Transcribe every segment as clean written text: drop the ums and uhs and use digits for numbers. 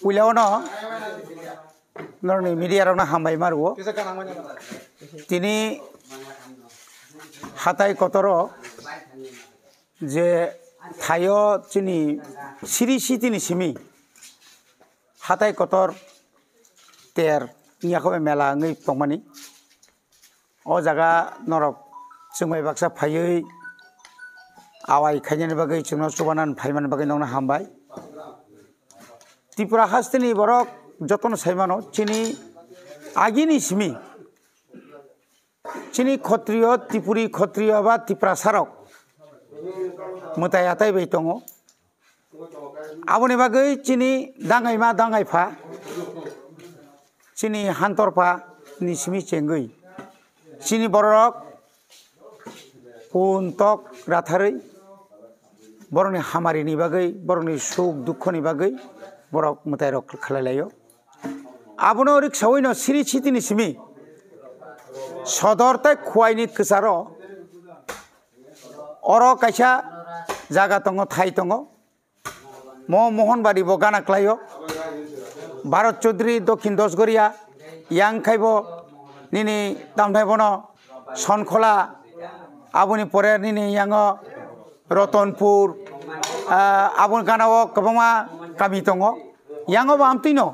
उलावनो नरनी media रौना हामबाय मारुओ तिनी हाथाय कतरो जे थायो चिनी सिरिसी तिनी सिमी हाथाय कतर तेर नियाखौ मेला ngै तंमानी ओ जागा नरक जोंबाय बाक्सा फायै आवाय खायनि बागै जोंनाव सुबानान फायमान बागै नंना हामबाय त्रिपुरा हास्तिनि बरक जतन साइमानो चिनी आगिनि सिमी चिनी क्षत्रिय त्रिपुरी क्षत्रिय बा त्रिपुरा सारक मुताय आताय बै दङ आबनि बागै चिनी दाङाय मा दाङायफा चिनी हान्तरफा नि सिमी चेंगै चिनी बरक पुनतक राथारै बरनि हामारिनि बागै बरनि सुख दुखनि बागै बरक मुताय रक खालायलायो आबनो रिक्सावैनो सिरि छितिनि सिमी सदरताय खुवाइनि कसारो अरो कायसा जागा दङ थाय दङ मोहनबाड़ी बो गानाक्लायो भारत चौधरी दक्षिण दसगरिया यां खायबो निनि दामथाय बनो सनखला आबुनि परे निनि यांगो रतनपुर आबुन गानाव गोबांमा गामि दङ यांगो आमतिनो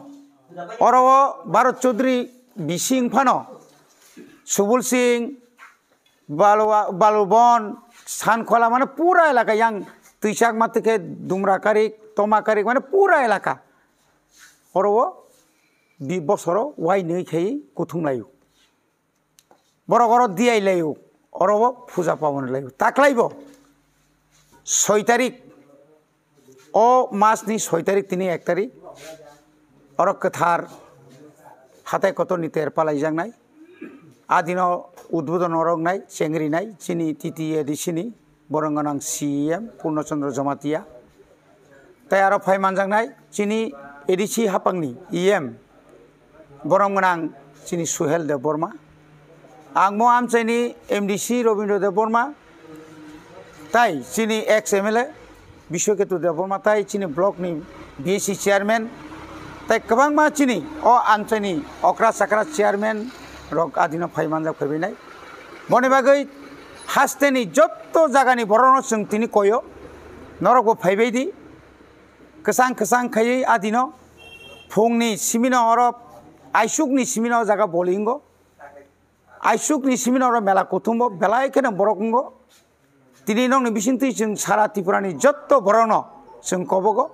अरो भारत चौधरी बिसिं फानो सुबुल सिंह बालुबन सानखला माने पूरा इलाका yang तुइसाक मातके दुमराकारिक तमाकारिक माने पूरा इलाका अरो बि बसरो वाइ नै खाय कुथुंलायो बरगरो दियाइलायो अरो फुजा पावन लायो ताकलाइबो 6 तारिख ओ मासनि 6 तारिख तिनि 1 तारिख अरो कथार हाथाय कतरनि तेर पालायजांनाय आदिनो उद्बोधन अरगनाय चेंग्रिनाय चिनी टीटी एडिसिनी बरंगनां सीएम पूर्णचंद्र जमातिया ताय आरो फायमानजांनाय चिनी एडिसी हापांनि ईएम बरंगनां चिनी सुहेल देव बर्मा आंमो आमचाइनि एमडीसी रविन्द्र देव बर्मा ताय चिनी एक्स एमएलए विश्वकेतु देव बर्मा ताय चिनी ब्लकनि बीएससी चेयरमैन ताय गोबां मा चिनी अ आमचाइनि अक्रा साक्रा चेयरमैन रक आदिनो फायमानजा फैबायनाय बनि बागै हास्तेनि जत्तो जागानि बरनो जों तिनि कयो नरकबो फायबायदि कसां कसां खायै आदिनो फुंनि सिमिनो अरब आइसुकनि सिमिनो जागा बलिंगो आइसुकनि सिमिनो अरब मेला कुथुंबो बेलायखेनो बरकंगो तिनि नंनि बिसिंति जों सारा त्रिपुरानि जत्तो बरनो जों कबगो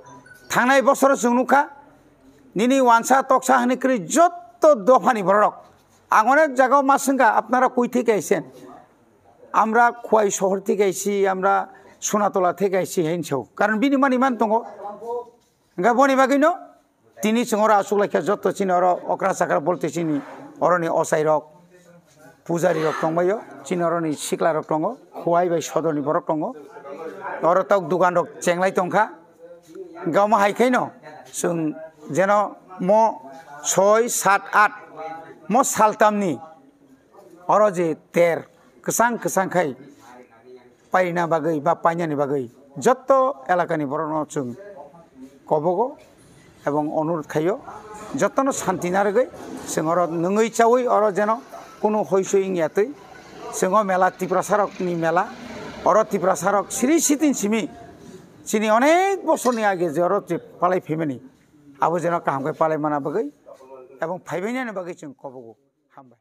थांनाय बोसोर जों नुखा निनि वानसा तकसा हनिख्रि जत्तो दफानि बरक आं अनेक जायगायाव मासंगा আপনারা কই থেকে আইছেন আমরা খোয়াই শহর থেকে আইছি আমরা সোনাতলা থেকে আইছি হেনছেও কারণ বিনিমান ইমান দङ গা বনি বাগैनो তিনি সঙ্গরা আসুলাইখা যত চিনি অর অকরা সাকরা বলতে চিনি অরনি অসাই রক পূজারি রক দंबायो চিনি অরনি সিকলা রক दङ খোয়াই বাই সদরনি বরক दङ অর তাক দোকান রক চেংলাই दंखा गावमा हायखायनो जों जेन म 6 7 8 मो सालतामनि अरो जे तेर कसां कसां खाय पाइना बागै बा पाइनानि बागै जत्तो एलाकानि बरनो जों कबगो एवं अनुरोध खायो जत्तनो शान्ति नारगै जों अरो नङै चावै अरो जेन कोनो हयसो इंयातै जों मेला त्रिपुरा सारकनि मेला अरो त्रिपुरा सारक सिरि सितिन सिमी चिनि अनेक बसरनि आगे जे अरो पालाय फैमानि आबो जेन काहामखाय पालाय माना बागै एवं फाइबायनानि बागै जों कबगो हामबाय।